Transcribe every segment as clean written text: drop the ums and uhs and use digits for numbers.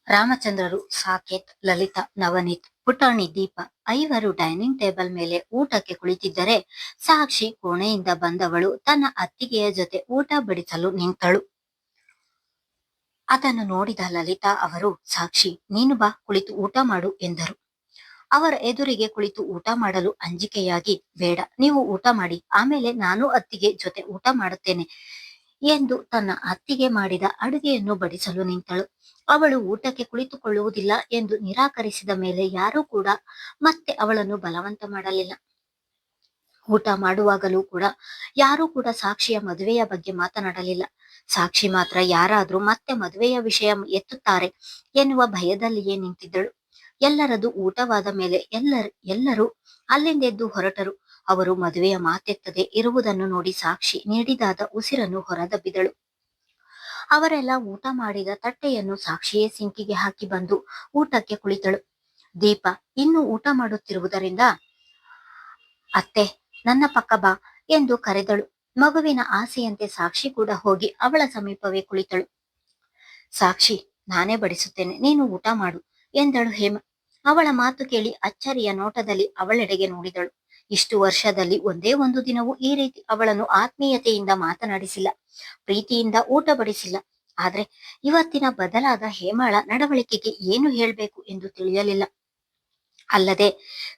ರಾಮಚಂದ್ರರು, ಸಾಕೇತ್, ಲಲಿತಾ, ನವನೀತ್, ಪುಟಾಣಿ ದೀಪ ಐವರು dining table ಮೇಲೆ ಊಟಕ್ಕೆ ಕುಳಿತಿದ್ದರೆ ಸಾಕ್ಷಿ ಕೋಣೆಯಿಂದ ಬಂದವಳು ತನ್ನ ಅತ್ತಿಗೆಯ ಜೊತೆ ಊಟ ಬಡಿಸಲು ನಿಂತಳು. ಅದನ್ನು ನೋಡಿದ ಲಲಿತಾ ಅವರು, ಸಾಕ್ಷಿ, ನೀನು ಬಾ, ಕುಳಿತು ಊಟ ಮಾಡು ಎಂದರು. ಅವರ ಎದುರಿಗೆ ಕುಳಿತು ಊಟ ಮಾಡಲು ಅಂಜಿಕೆಯಾಗಿ, ಬೇಡ, ನೀವು ಊಟ ಮಾಡಿ, ಆಮೇಲೆ ನಾನು ಅತ್ತಿಗೆ ಜೊತೆ ಊಟ ಮಾಡುತ್ತೇನೆ ಎಂದು ತನ್ನ ಅತ್ತಿಗೆ ಮಾಡಿದ ಅಡುಗೆಯನ್ನು ಬಡಿಸಲು ನಿಂತಳು. ಅವಳು ಊಟಕ್ಕೆ ಕುಳಿತುಕೊಳ್ಳುವುದಿಲ್ಲ ಎಂದು ನಿರಾಕರಿಸಿದ ಮೇಲೆ ಯಾರೂ ಕೂಡ ಮತ್ತೆ ಅವಳನ್ನು ಬಲವಂತ ಮಾಡಲಿಲ್ಲ. ಊಟ ಮಾಡುವಾಗಲೂ ಕೂಡ ಯಾರೂ ಕೂಡ ಸಾಕ್ಷಿಯ ಮದುವೆಯ ಬಗ್ಗೆ ಮಾತನಾಡಲಿಲ್ಲ. ಸಾಕ್ಷಿ ಮಾತ್ರ ಯಾರಾದ್ರೂ ಮತ್ತೆ ಮದುವೆಯ ವಿಷಯ ಎತ್ತುತ್ತಾರೆ ಎನ್ನುವ ಭಯದಲ್ಲಿಯೇ ನಿಂತಿದ್ದಳು. ಎಲ್ಲರದು ಊಟವಾದ ಮೇಲೆ ಎಲ್ಲರೂ ಅಲ್ಲಿಂದೆದ್ದು ಹೊರಟರು. ಅವರು ಮದುವೆಯ ಮಾತೆತ್ತದೆ ಇರುವುದನ್ನು ನೋಡಿ ಸಾಕ್ಷಿ ನೀಡಿದಾದ ಉಸಿರನ್ನು ಹೊರದಬ್ಬಿದಳು. ಅವರೆಲ್ಲ ಊಟ ಮಾಡಿದ ತಟ್ಟೆಯನ್ನು ಸಾಕ್ಷಿಯೇ ಸಿಂಕಿಗೆ ಹಾಕಿ ಬಂದು ಊಟಕ್ಕೆ ಕುಳಿತಳು. ದೀಪ ಇನ್ನೂ ಊಟ ಮಾಡುತ್ತಿರುವುದರಿಂದ, ಅತ್ತೆ, ನನ್ನ ಪಕ್ಕ ಬಾ ಎಂದು ಕರೆದಳು. ಮಗುವಿನ ಆಸೆಯಂತೆ ಸಾಕ್ಷಿ ಕೂಡ ಹೋಗಿ ಅವಳ ಸಮೀಪವೇ ಕುಳಿತಳು. ಸಾಕ್ಷಿ, ನಾನೇ ಬಡಿಸುತ್ತೇನೆ, ನೀನು ಊಟ ಮಾಡು ಎಂದಳು ಹೇಮ. ಅವಳ ಮಾತು ಕೇಳಿ ಅಚ್ಚರಿಯ ನೋಟದಲ್ಲಿ ಅವಳೆಡೆಗೆ ನೋಡಿದಳು. ಇಷ್ಟು ವರ್ಷದಲ್ಲಿ ಒಂದೇ ಒಂದು ದಿನವೂ ಈ ರೀತಿ ಅವಳನ್ನು ಆತ್ಮೀಯತೆಯಿಂದ ಮಾತನಾಡಿಸಿಲ್ಲ, ಪ್ರೀತಿಯಿಂದ ಊಟ ಬಡಿಸಿಲ್ಲ. ಆದ್ರೆ ಇವತ್ತಿನ ಬದಲಾದ ಹೇಮಾಳ ನಡವಳಿಕೆಗೆ ಏನು ಹೇಳ್ಬೇಕು ಎಂದು ತಿಳಿಯಲಿಲ್ಲ. ಅಲ್ಲದೆ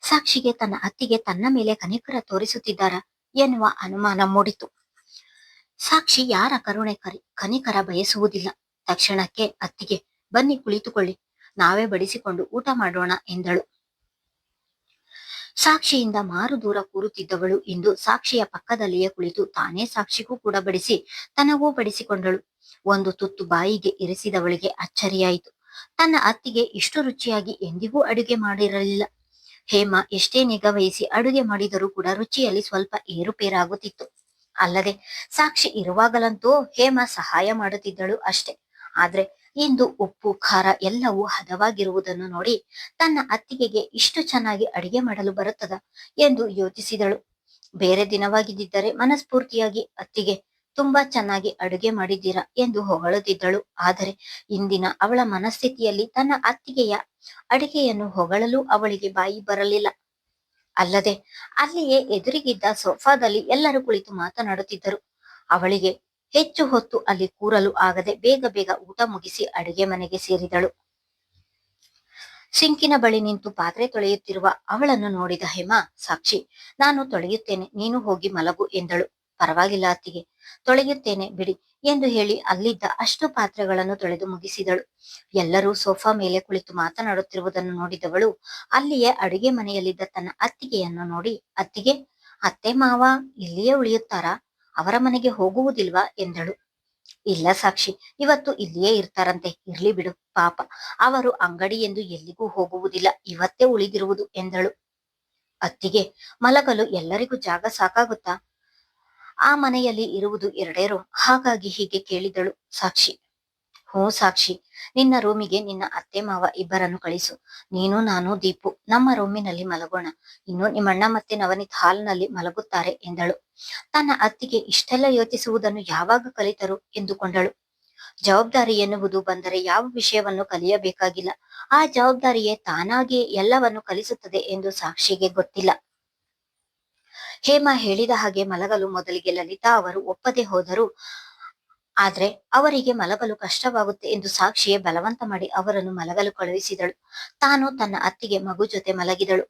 ಸಾಕ್ಷಿಗೆ ತನ್ನ ಅತ್ತಿಗೆ ತನ್ನ ಮೇಲೆ ಕನಿಕರ ತೋರಿಸುತ್ತಿದ್ದಾರ ಎನ್ನುವ ಅನುಮಾನ ಮೂಡಿತು. ಸಾಕ್ಷಿ ಯಾರ ಕನಿಕರ ಬಯಸುವುದಿಲ್ಲ. ತಕ್ಷಣಕ್ಕೆ, ಅತ್ತಿಗೆ, ಬನ್ನಿ ಕುಳಿತುಕೊಳ್ಳಿ, ನಾವೇ ಬಡಿಸಿಕೊಂಡು ಊಟ ಮಾಡೋಣ ಎಂದಳು. ಸಾಕ್ಷಿಯಿಂದ ಮಾರು ದೂರ ಕೂರುತ್ತಿದ್ದವಳು ಇಂದು ಸಾಕ್ಷಿಯ ಪಕ್ಕದಲ್ಲಿಯೇ ಕುಳಿತು ತಾನೇ ಸಾಕ್ಷಿಗೂ ಕೂಡ ಬಡಿಸಿ ತನಗೂ ಬಡಿಸಿಕೊಂಡಳು. ಒಂದು ತುತ್ತು ಬಾಯಿಗೆ ಇರಿಸಿದವಳಿಗೆ ಅಚ್ಚರಿಯಾಯಿತು. ತನ್ನ ಅತ್ತಿಗೆ ಇಷ್ಟು ರುಚಿಯಾಗಿ ಎಂದಿಗೂ ಅಡುಗೆ ಮಾಡಿರಲಿಲ್ಲ. ಹೇಮ ಎಷ್ಟೇ ನಿಗಾ ವಹಿಸಿ ಅಡುಗೆ ಮಾಡಿದರೂ ಕೂಡ ರುಚಿಯಲ್ಲಿ ಸ್ವಲ್ಪ ಏರುಪೇರಾಗುತ್ತಿತ್ತು. ಅಲ್ಲದೆ ಸಾಕ್ಷಿ ಇರುವಾಗಲಂತೂ ಹೇಮ ಸಹಾಯ ಮಾಡುತ್ತಿದ್ದಳು ಅಷ್ಟೆ. ಆದ್ರೆ ಇಂದು ಉಪ್ಪು ಖಾರ ಎಲ್ಲವೂ ಹದವಾಗಿರುವುದನ್ನು ನೋಡಿ ತನ್ನ ಅತ್ತಿಗೆಗೆ ಇಷ್ಟು ಚೆನ್ನಾಗಿ ಅಡಿಗೆ ಮಾಡಲು ಬರುತ್ತದ ಎಂದು ಯೋಚಿಸಿದಳು. ಬೇರೆ ದಿನವಾಗಿದ್ದರೆ ಮನಸ್ಫೂರ್ತಿಯಾಗಿ, ಅತ್ತಿಗೆ, ತುಂಬಾ ಚೆನ್ನಾಗಿ ಅಡುಗೆ ಮಾಡಿದ್ದೀರಾ ಎಂದು ಹೊಗಳುತ್ತಿದ್ದಳು. ಆದರೆ ಇಂದಿನ ಅವಳ ಮನಸ್ಥಿತಿಯಲ್ಲಿ ತನ್ನ ಅತ್ತಿಗೆಯ ಅಡಿಗೆಯನ್ನು ಹೊಗಳಲು ಅವಳಿಗೆ ಬಾಯಿ ಬರಲಿಲ್ಲ. ಅಲ್ಲದೆ ಅಲ್ಲಿಯೇ ಎದುರಿಗಿದ್ದ ಸೋಫಾದಲ್ಲಿ ಎಲ್ಲರೂ ಕುಳಿತು ಮಾತನಾಡುತ್ತಿದ್ದರು. ಅವಳಿಗೆ ಹೆಚ್ಚು ಹೊತ್ತು ಅಲ್ಲಿ ಕೂರಲು ಆಗದೆ ಬೇಗ ಬೇಗ ಊಟ ಮುಗಿಸಿ ಅಡುಗೆ ಮನೆಗೆ ಸೇರಿದಳು. ಸಿಂಕಿನ ಬಳಿ ನಿಂತು ಪಾತ್ರೆ ತೊಳೆಯುತ್ತಿರುವ ಅವಳನ್ನು ನೋಡಿದ ಹೇಮ, ಸಾಕ್ಷಿ, ನಾನು ತೊಳೆಯುತ್ತೇನೆ, ನೀನು ಹೋಗಿ ಮಲಗು ಎಂದಳು. ಪರವಾಗಿಲ್ಲ ಅತ್ತಿಗೆ, ತೊಳೆಯುತ್ತೇನೆ ಬಿಡಿ ಎಂದು ಹೇಳಿ ಅಲ್ಲಿದ್ದ ಅಷ್ಟು ಪಾತ್ರೆಗಳನ್ನು ತೊಳೆದು ಮುಗಿಸಿದಳು. ಎಲ್ಲರೂ ಸೋಫಾ ಮೇಲೆ ಕುಳಿತು ಮಾತನಾಡುತ್ತಿರುವುದನ್ನು ನೋಡಿದವಳು ಅಲ್ಲಿಯೇ ಅಡುಗೆ ಮನೆಯಲ್ಲಿದ್ದ ತನ್ನ ಅತ್ತಿಗೆಯನ್ನು ನೋಡಿ, ಅತ್ತಿಗೆ, ಅತ್ತೆ ಮಾವ ಇಲ್ಲಿಯೇ ಉಳಿಯುತ್ತಾರಾ, ಅವರ ಮನೆಗೆ ಹೋಗುವುದಿಲ್ವಾ ಎಂದಳು. ಇಲ್ಲ ಸಾಕ್ಷಿ, ಇವತ್ತು ಇಲ್ಲಿಯೇ ಇರ್ತಾರಂತೆ, ಇರ್ಲಿ ಬಿಡು, ಪಾಪ, ಅವರು ಅಂಗಡಿ ಎಂದು ಎಲ್ಲಿಗೂ ಹೋಗುವುದಿಲ್ಲ, ಇವತ್ತೇ ಉಳಿದಿರುವುದು ಎಂದಳು. ಅತ್ತಿಗೆ, ಮಲಗಲು ಎಲ್ಲರಿಗೂ ಜಾಗ ಸಾಕಾಗುತ್ತಾ, ಆ ಮನೆಯಲ್ಲಿ ಇರುವುದು ಎರಡೇ ರೂಮ್, ಹಾಗಾಗಿ ಹೀಗೆ ಕೇಳಿದಳು ಸಾಕ್ಷಿ. ಹ್ಞೂ ಸಾಕ್ಷಿ, ನಿನ್ನ ರೂಮಿಗೆ ನಿನ್ನ ಅತ್ತೆ ಮಾವ ಇಬ್ಬರನ್ನು ಕಳಿಸು, ನೀನು ನಾನು ದೀಪು ನಮ್ಮ ರೂಮಿನಲ್ಲಿ ಮಲಗೋಣ, ಇನ್ನು ನಿಮ್ಮಣ್ಣ ಮತ್ತೆ ನವನೀತ್ ಹಾಲ್ನಲ್ಲಿ ಮಲಗುತ್ತಾರೆ ಎಂದಳು. ತನ್ನ ಅತ್ತಿಗೆ ಇಷ್ಟೆಲ್ಲ ಯೋಚಿಸುವುದನ್ನು ಯಾವಾಗ ಕಲಿತರು ಎಂದುಕೊಂಡಳು. ಜವಾಬ್ದಾರಿ ಎನ್ನುವುದು ಬಂದರೆ ಯಾವ ವಿಷಯವನ್ನು ಕಲಿಯಬೇಕಾಗಿಲ್ಲ, ಆ ಜವಾಬ್ದಾರಿಯೇ ತಾನಾಗಿಯೇ ಎಲ್ಲವನ್ನು ಕಲಿಸುತ್ತದೆ ಎಂದು ಸಾಕ್ಷಿಗೆ ಗೊತ್ತಿಲ್ಲ. ಹೇಮ ಹೇಳಿದ ಹಾಗೆ ಮಲಗಲು ಮೊದಲಿಗೆ ಲಲಿತಾ ಅವರು ಒಪ್ಪದೆ ಹೋದರು. ಆದ್ರೆ ಅವರಿಗೆ ಮಲಗಲು ಕಷ್ಟವಾಗುತ್ತೆ ಎಂದು ಸಾಕ್ಷಿಯೇ ಬಲವಂತ ಮಾಡಿ ಅವರನ್ನು ಮಲಗಲು ಕಳುಹಿಸಿದಳು. ತಾನು ತನ್ನ ಅತ್ತಿಗೆ ಮಗು ಜೊತೆ ಮಲಗಿದಳು.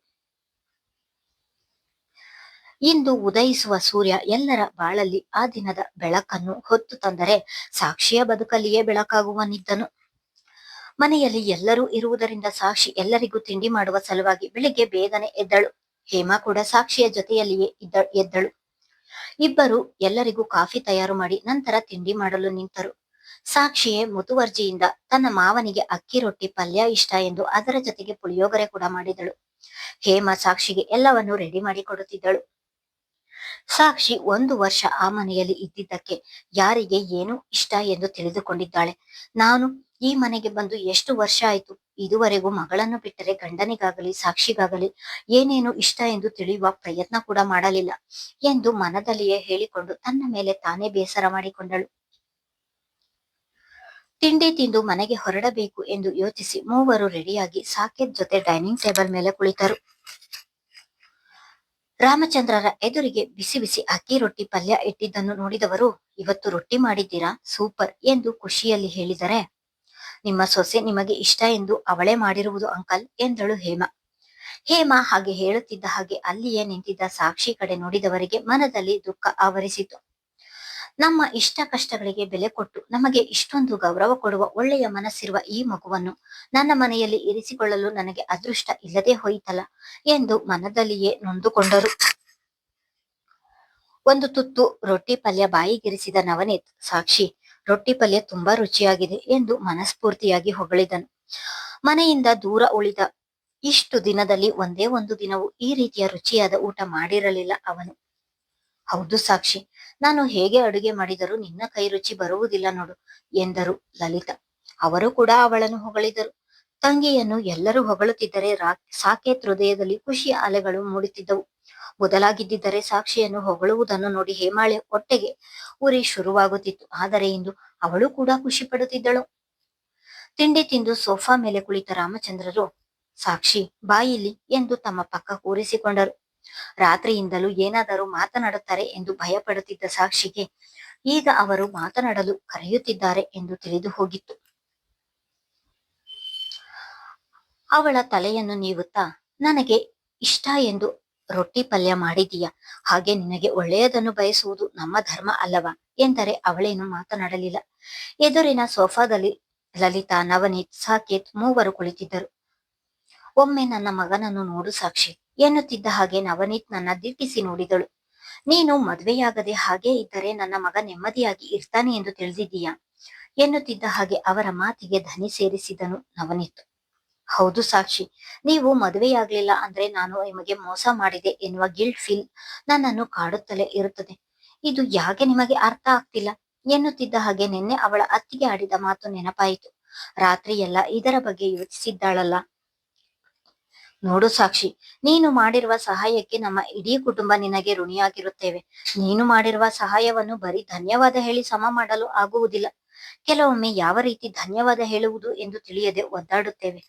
ಇಂದು ಉದಯಿಸುವ ಸೂರ್ಯ ಎಲ್ಲರ ಬಾಳಲ್ಲಿ ಆ ದಿನದ ಬೆಳಕನ್ನು ಹೊತ್ತು ತಂದರೆ ಸಾಕ್ಷಿಯ ಬದುಕಲ್ಲಿಯೇ ಬೆಳಕಾಗುವನಿದ್ದನು. ಮನೆಯಲ್ಲಿ ಎಲ್ಲರೂ ಇರುವುದರಿಂದ ಸಾಕ್ಷಿ ಎಲ್ಲರಿಗೂ ತಿಂಡಿ ಮಾಡುವ ಸಲುವಾಗಿ ಬೆಳಿಗ್ಗೆ ಬೇಗನೆ ಎದ್ದಳು. ಹೇಮ ಕೂಡ ಸಾಕ್ಷಿಯ ಜೊತೆಯಲ್ಲಿಯೇ ಎದ್ದಳು. ಇಬ್ಬರು ಎಲ್ಲರಿಗೂ ಕಾಫಿ ತಯಾರು ಮಾಡಿ ನಂತರ ತಿಂಡಿ ಮಾಡಲು ನಿಂತರು. ಸಾಕ್ಷಿಯೇ ಮುತುವರ್ಜಿಯಿಂದ ತನ್ನ ಮಾವನಿಗೆ ಅಕ್ಕಿ ರೊಟ್ಟಿ ಪಲ್ಯ ಇಷ್ಟ ಎಂದು ಅದರ ಜೊತೆಗೆ ಪುಳಿಯೋಗರೆ ಕೂಡ ಮಾಡಿದಳು. ಹೇಮ ಸಾಕ್ಷಿಗೆ ಎಲ್ಲವನ್ನು ರೆಡಿ ಮಾಡಿ ಕೊಡುತ್ತಿದ್ದಳು. ಸಾಕ್ಷಿ 1 ವರ್ಷ ಆ ಮನೆಯಲ್ಲಿ ಇದ್ದಿದ್ದಕ್ಕೆ ಯಾರಿಗೆ ಏನು ಇಷ್ಟ ಎಂದು ತಿಳಿದುಕೊಂಡಿದ್ದಾಳೆ. ನಾನು ಈ ಮನೆಗೆ ಬಂದು ಎಷ್ಟು ವರ್ಷ ಆಯ್ತು, ಇದುವರೆಗೂ ಮಗಳನ್ನು ಬಿಟ್ಟರೆ ಗಂಡನಿಗಾಗಲಿ ಸಾಕ್ಷಿಗಾಗಲಿ ಏನೇನು ಇಷ್ಟ ಎಂದು ತಿಳಿಯುವ ಪ್ರಯತ್ನ ಕೂಡ ಮಾಡಲಿಲ್ಲ ಎಂದು ಮನದಲ್ಲಿಯೇ ಹೇಳಿಕೊಂಡು ತನ್ನ ಮೇಲೆ ತಾನೇ ಬೇಸರ ಮಾಡಿಕೊಂಡಳು. ತಿಂಡಿ ತಿಂದು ಮನೆಗೆ ಹೊರಡಬೇಕು ಎಂದು ಯೋಚಿಸಿ ಮೂವರು ರೆಡಿಯಾಗಿ ಸಾಕೇತ್ ಜೊತೆ ಡೈನಿಂಗ್ ಟೇಬಲ್ ಮೇಲೆ ಕುಳಿತರು. ರಾಮಚಂದ್ರರ ಎದುರಿಗೆ ಬಿಸಿ ಬಿಸಿ ಅಕ್ಕಿ ರೊಟ್ಟಿ ಪಲ್ಯ ಇಟ್ಟಿದ್ದನ್ನು ನೋಡಿದವರು, ಇವತ್ತು ರೊಟ್ಟಿ ಮಾಡಿದ್ದೀರಾ, ಸೂಪರ್ ಎಂದು ಖುಷಿಯಲ್ಲಿ ಹೇಳಿದರೆ, ನಿಮ್ಮ ಸೊಸೆ ನಿಮಗೆ ಇಷ್ಟ ಎಂದು ಅವಳೇ ಮಾಡಿರುವುದು ಅಂಕಲ್ ಎಂದಳು ಹೇಮಾ. ಹೇಮಾ ಹಾಗೆ ಹೇಳುತ್ತಿದ್ದ ಹಾಗೆ ಅಲ್ಲಿಯೇ ನಿಂತಿದ್ದ ಸಾಕ್ಷಿ ಕಡೆ ನೋಡಿದವರಿಗೆ ಮನದಲ್ಲಿ ದುಃಖ ಆವರಿಸಿತು. ನಮ್ಮ ಇಷ್ಟ ಕಷ್ಟಗಳಿಗೆ ಬೆಲೆ ಕೊಟ್ಟು ನಮಗೆ ಇಷ್ಟೊಂದು ಗೌರವ ಕೊಡುವ ಒಳ್ಳೆಯ ಮನಸ್ಸಿರುವ ಈ ಮಗುವನ್ನು ನನ್ನ ಮನೆಯಲ್ಲಿ ಇರಿಸಿಕೊಳ್ಳಲು ನನಗೆ ಅದೃಷ್ಟ ಇಲ್ಲದೆ ಹೋಯಿತಲ್ಲ ಎಂದು ಮನದಲ್ಲಿಯೇ ನೊಂದುಕೊಂಡರು. ಒಂದು ತುತ್ತು ರೊಟ್ಟಿ ಪಲ್ಯ ಬಾಯಿಗಿರಿಸಿದ ನವನೀತ್, ಸಾಕ್ಷಿ, ರೊಟ್ಟಿ ಪಲ್ಯ ತುಂಬಾ ರುಚಿಯಾಗಿದೆ ಎಂದು ಮನಸ್ಫೂರ್ತಿಯಾಗಿ ಹೊಗಳಿದನು. ಮನೆಯಿಂದ ದೂರ ಉಳಿದ ಇಷ್ಟು ದಿನದಲ್ಲಿ ಒಂದೇ ಒಂದು ದಿನವೂ ಈ ರೀತಿಯ ರುಚಿಯಾದ ಊಟ ಮಾಡಿರಲಿಲ್ಲ ಅವನು. ಹೌದು ಸಾಕ್ಷಿ, ನಾನು ಹೇಗೆ ಅಡುಗೆ ಮಾಡಿದರೂ ನಿನ್ನ ಕೈ ರುಚಿ ಬರುವುದಿಲ್ಲ ನೋಡು ಎಂದರು ಲಲಿತಾ. ಅವರು ಕೂಡ ಅವಳನ್ನು ಹೊಗಳಿದರು. ತಂಗಿಯನ್ನು ಎಲ್ಲರೂ ಹೊಗಳುತ್ತಿದ್ದರೆ ಸಾಕೇತ್ ಹೃದಯದಲ್ಲಿ ಖುಷಿಯ ಅಲೆಗಳು ಮೂಡುತ್ತಿದ್ದವು. ಮೊದಲಾಗಿದ್ದರೆ ಸಾಕ್ಷಿಯನ್ನು ಹೊಗಳುವುದನ್ನು ನೋಡಿ ಹೇಮಾಳೆ ಹೊಟ್ಟೆಗೆ ಉರಿ ಶುರುವಾಗುತ್ತಿತ್ತು. ಆದರೆ ಇಂದು ಅವಳು ಕೂಡ ಖುಷಿ ಪಡುತ್ತಿದ್ದಳು. ತಿಂಡಿ ತಿಂದು ಸೋಫಾ ಮೇಲೆ ಕುಳಿತ ರಾಮಚಂದ್ರರು, ಸಾಕ್ಷಿ ಬಾಯಿಲಿ ಎಂದು ತಮ್ಮ ಪಕ್ಕ ಕೂರಿಸಿಕೊಂಡರು. ರಾತ್ರಿಯಿಂದಲೂ ಏನಾದರೂ ಮಾತನಾಡುತ್ತಾರೆ ಎಂದು ಭಯಪಡುತ್ತಿದ್ದ ಸಾಕ್ಷಿಗೆ ಈಗ ಅವರು ಮಾತನಾಡಲು ಕರೆಯುತ್ತಿದ್ದಾರೆ ಎಂದು ತಿಳಿದು ಹೋಗಿತ್ತು. ಅವಳ ತಲೆಯನ್ನು ನೀವುತ್ತಾ, ನನಗೆ ಇಷ್ಟ ಎಂದು ರೊಟ್ಟಿ ಪಲ್ಯ ಮಾಡಿದೀಯ, ಹಾಗೆ ನಿನಗೆ ಒಳ್ಳೆಯದನ್ನು ಬಯಸುವುದು ನಮ್ಮ ಧರ್ಮ ಅಲ್ಲವಾ ಎಂದರೆ ಅವಳೇನು ಮಾತನಾಡಲಿಲ್ಲ. ಎದುರಿನ ಸೋಫಾದಲ್ಲಿ ಲಲಿತಾ, ನವನೀತ್, ಸಾಕೇತ್ ಮೂವರು ಕುಳಿತಿದ್ದರು. ಒಮ್ಮೆ ನನ್ನ ಮಗನನ್ನು ನೋಡು ಸಾಕ್ಷಿ ಎನ್ನುತ್ತಿದ್ದ ಹಾಗೆ ನವನೀತ್ ನನ್ನ ದಿಟ್ಟಿಸಿ ನೋಡಿದಳು. ನೀನು ಮದುವೆಯಾಗದೆ ಹಾಗೆ ಇದ್ದರೆ ನನ್ನ ಮಗ ನೆಮ್ಮದಿಯಾಗಿ ಇರ್ತಾನೆ ಎಂದು ತಿಳಿದಿದ್ದೀಯಾ ಎನ್ನುತ್ತಿದ್ದ ಹಾಗೆ ಅವರ ಮಾತಿಗೆ ಧನಿ ಸೇರಿಸಿದನು ನವನೀತ್. ಹೌದು ಸಾಕ್ಷಿ, ನೀವು ಮದುವೆಯಾಗ್ಲಿಲ್ಲ ಅಂದ್ರೆ ನಾನು ನಿಮಗೆ ಮೋಸ ಮಾಡಿದೆ ಎನ್ನುವ ಗಿಲ್ಟ್ ಫೀಲ್ ನನ್ನನ್ನು ಕಾಡುತ್ತಲೇ ಇರುತ್ತದೆ. ಇದು ಯಾಕೆ ನಿಮಗೆ ಅರ್ಥ ಆಗ್ತಿಲ್ಲ ಎನ್ನುತ್ತಿದ್ದ ಹಾಗೆ ನಿನ್ನೆ ಅವಳ ಅತ್ತಿಗೆ ಆಡಿದ ಮಾತು ನೆನಪಾಯಿತು. ರಾತ್ರಿ ಎಲ್ಲ ಇದರ ಬಗ್ಗೆ ಯೋಚಿಸಿದ್ದಾಳಲ್ಲ. ನೋಡು ಸಾಕ್ಷಿ, ನೀನು ಮಾಡಿರುವ ಸಹಾಯಕ್ಕೆ ನಮ್ಮ ಇಡೀ ಕುಟುಂಬ ನಿನಗೆ ಋಣಿಯಾಗಿರುತ್ತೇವೆ. ನೀನು ಮಾಡಿರುವ ಸಹಾಯವನ್ನು ಬರೀ ಧನ್ಯವಾದ ಹೇಳಿ ಸಮ ಮಾಡಲು ಆಗುವುದಿಲ್ಲ. ಕೆಲವೊಮ್ಮೆ ಯಾವ ರೀತಿ ಧನ್ಯವಾದ ಹೇಳುವುದು ಎಂದು ತಿಳಿಯದೆ ಒದ್ದಾಡುತ್ತೇವೆ.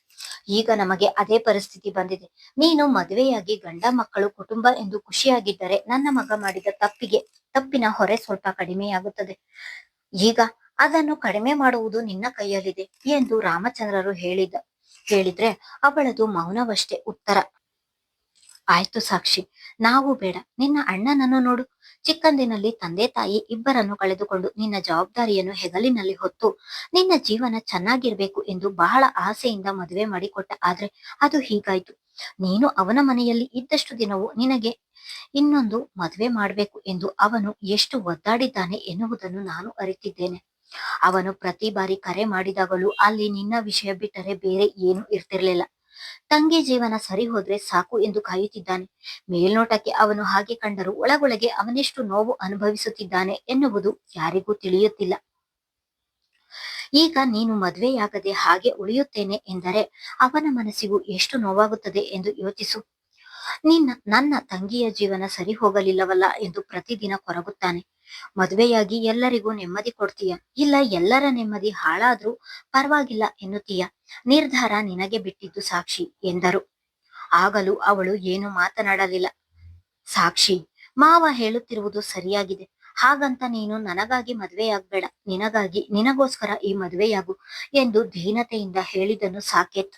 ಈಗ ನಮಗೆ ಅದೇ ಪರಿಸ್ಥಿತಿ ಬಂದಿದೆ. ನೀನು ಮದುವೆಯಾಗಿ ಗಂಡ ಮಕ್ಕಳು ಕುಟುಂಬ ಎಂದು ಖುಷಿಯಾಗಿದ್ದರೆ ನನ್ನ ಮಗ ಮಾಡಿದ ತಪ್ಪಿನ ಹೊರೆ ಸ್ವಲ್ಪ ಕಡಿಮೆಯಾಗುತ್ತದೆ. ಈಗ ಅದನ್ನು ಕಡಿಮೆ ಮಾಡುವುದು ನಿನ್ನ ಕೈಯಲ್ಲಿದೆ ಎಂದು ರಾಮಚಂದ್ರರು ಹೇಳಿದ್ರೆ ಅವಳದು ಮೌನವಷ್ಟೇ ಉತ್ತರ. ಆಯ್ತು ಸಾಕ್ಷಿ, ನಾವು ಬೇಡ, ನಿನ್ನ ಅಣ್ಣನನ್ನು ನೋಡು. ಚಿಕ್ಕಂದಿನಲ್ಲಿ ತಂದೆ ತಾಯಿ ಇಬ್ಬರನ್ನು ಕಳೆದುಕೊಂಡು ನಿನ್ನ ಜವಾಬ್ದಾರಿಯನ್ನು ಹೆಗಲಿನಲ್ಲಿ ಹೊತ್ತು ನಿನ್ನ ಜೀವನ ಚೆನ್ನಾಗಿರ್ಬೇಕು ಎಂದು ಬಹಳ ಆಸೆಯಿಂದ ಮದುವೆ ಮಾಡಿಕೊಟ್ಟ. ಆದ್ರೆ ಅದು ಹೀಗಾಯ್ತು. ನೀನು ಅವನ ಮನೆಯಲ್ಲಿ ಇದ್ದಷ್ಟು ದಿನವೂ ನಿನಗೆ ಇನ್ನೊಂದು ಮದುವೆ ಮಾಡ್ಬೇಕು ಎಂದು ಅವನು ಎಷ್ಟು ಒದ್ದಾಡಿದ್ದಾನೆ ಎನ್ನುವುದನ್ನು ನಾನು ಅರಿತಿದ್ದೇನೆ. ಅವನು ಪ್ರತಿ ಬಾರಿ ಕರೆ ಮಾಡಿದಾಗಲೂ ಅಲ್ಲಿ ನಿನ್ನ ವಿಷಯ ಬಿಟ್ಟರೆ ಬೇರೆ ಏನೂ ಇರ್ತಿರ್ಲಿಲ್ಲ. ತಂಗಿ ಜೀವನ ಸರಿ ಹೋದ್ರೆ ಸಾಕು ಎಂದು ಕಾಯುತ್ತಿದ್ದಾನೆ. ಮೇಲ್ನೋಟಕ್ಕೆ ಅವನು ಹಾಗೆ ಕಂಡರೂ ಒಳಗೊಳಗೆ ಅವನೆಷ್ಟು ನೋವು ಅನುಭವಿಸುತ್ತಿದ್ದಾನೆ ಎನ್ನುವುದು ಯಾರಿಗೂ ತಿಳಿಯುತ್ತಿಲ್ಲ. ಈಗ ನೀನು ಮದುವೆಯಾಗದೆ ಹಾಗೆ ಉಳಿಯುತ್ತೇನೆ ಎಂದರೆ ಅವನ ಮನಸ್ಸಿಗೂ ಎಷ್ಟು ನೋವಾಗುತ್ತದೆ ಎಂದು ಯೋಚಿಸು. ನನ್ನ ತಂಗಿಯ ಜೀವನ ಸರಿ ಹೋಗಲಿಲ್ಲವಲ್ಲ ಎಂದು ಪ್ರತಿದಿನ ಕೊರಗುತ್ತಾನೆ. ಮದುವೆಯಾಗಿ ಎಲ್ಲರಿಗೂ ನೆಮ್ಮದಿ ಕೊಡ್ತೀಯ, ಇಲ್ಲ ಎಲ್ಲರ ನೆಮ್ಮದಿ ಹಾಳಾದ್ರೂ ಪರವಾಗಿಲ್ಲ ಎನ್ನುತ್ತೀಯ. ನಿರ್ಧಾರ ನಿನಗೆ ಬಿಟ್ಟಿದ್ದು ಸಾಕ್ಷಿ ಎಂದರು. ಆಗಲೂ ಅವಳು ಏನು ಮಾತನಾಡಲಿಲ್ಲ. ಸಾಕ್ಷಿ, ಮಾವ ಹೇಳುತ್ತಿರುವುದು ಸರಿಯಾಗಿದೆ. ಹಾಗಂತ ನೀನು ನನಗಾಗಿ ಮದುವೆಯಾಗ್ಬೇಡ, ನಿನಗೋಸ್ಕರ ಈ ಮದುವೆಯಾಗು ಎಂದು ದೀನತೆಯಿಂದ ಹೇಳಿದನು ಸಾಕೇತ್.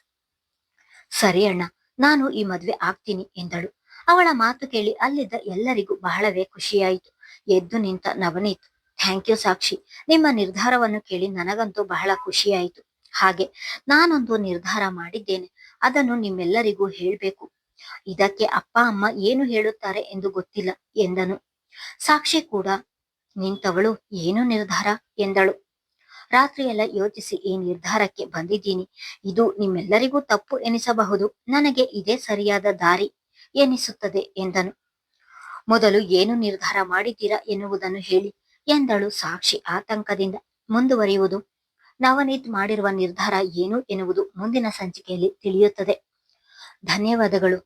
ಸರಿ ಅಣ್ಣ, ನಾನು ಈ ಮದುವೆ ಆಗ್ತೀನಿ ಎಂದಳು. ಅವಳ ಮಾತು ಕೇಳಿ ಅಲ್ಲಿದ್ದ ಎಲ್ಲರಿಗೂ ಬಹಳವೇ ಖುಷಿಯಾಯಿತು. ಎದ್ದು ನಿಂತ ನವನೀತ್, ಥ್ಯಾಂಕ್ ಯು ಸಾಕ್ಷಿ, ನಿಮ್ಮ ನಿರ್ಧಾರವನ್ನು ಕೇಳಿ ನನಗಂತೂ ಬಹಳ ಖುಷಿಯಾಯಿತು. ಹಾಗೆ ನಾನೊಂದು ನಿರ್ಧಾರ ಮಾಡಿದ್ದೇನೆ, ಅದನ್ನು ನಿಮ್ಮೆಲ್ಲರಿಗೂ ಹೇಳ್ಬೇಕು. ಇದಕ್ಕೆ ಅಪ್ಪ ಅಮ್ಮ ಏನು ಹೇಳುತ್ತಾರೆ ಎಂದು ಗೊತ್ತಿಲ್ಲ ಎಂದನು. ಸಾಕ್ಷಿ ಕೂಡ ನಿಂತವಳು, ಏನು ನಿರ್ಧಾರ ಎಂದಳು. ರಾತ್ರಿಯೆಲ್ಲ ಯೋಚಿಸಿ ಈ ನಿರ್ಧಾರಕ್ಕೆ ಬಂದಿದ್ದೀನಿ. ಇದು ನಿಮ್ಮೆಲ್ಲರಿಗೂ ತಪ್ಪು ಎನಿಸಬಹುದು, ನನಗೆ ಇದೇ ಸರಿಯಾದ ದಾರಿ ಎನಿಸುತ್ತದೆ ಎಂದನು. ಮೊದಲು ಏನು ನಿರ್ಧಾರ ಮಾಡಿದ್ದೀರಾ ಎನ್ನುವುದನ್ನು ಹೇಳಿ ಎಂದಳು ಸಾಕ್ಷಿ ಆತಂಕದಿಂದ. ಮುಂದುವರಿಯುವುದು. ನವನೀತ್ ಮಾಡಿರುವ ನಿರ್ಧಾರ ಏನು ಎನ್ನುವುದು ಮುಂದಿನ ಸಂಚಿಕೆಯಲ್ಲಿ ತಿಳಿಯುತ್ತದೆ. ಧನ್ಯವಾದಗಳು.